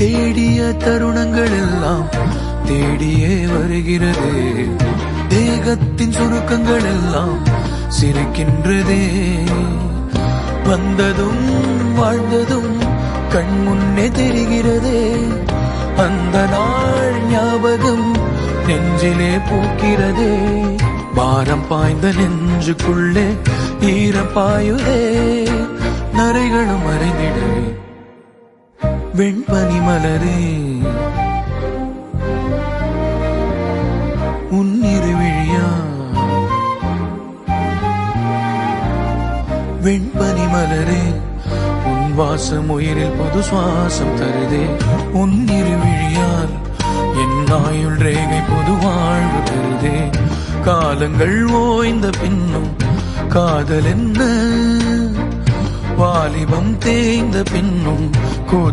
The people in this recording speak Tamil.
தேடிய தருணங்கள் எல்லாம் தேடியே வருகிறது. தேகத்தின் சுருக்கங்கள் எல்லாம் சிரிக்கின்றதே. வந்ததும் வாழ்ந்ததும் கண் முன்னே தெரிகிறதே. அந்த நாள் ஞாபகம் நெஞ்சிலே பூக்கிறதே. பாரம் பாய்ந்த நெஞ்சுக்குள்ளே ஈரம் பாயுதே. நரைகளும் மறைந்திடவே வெண்பனி மலரே உன்னிருவிழியா. வெண்பனி மலரே உன் வாசம் உயிரில் புது சுவாசம் தருதே. உன்னிருவிழியால் என் ஆயுள் ரேகை புது வாழ்வு தருதே. காலங்கள் ஓய்ந்த பின்னும் காதல் என்ன, வாலிபம் தேய்ந்த பின்னும்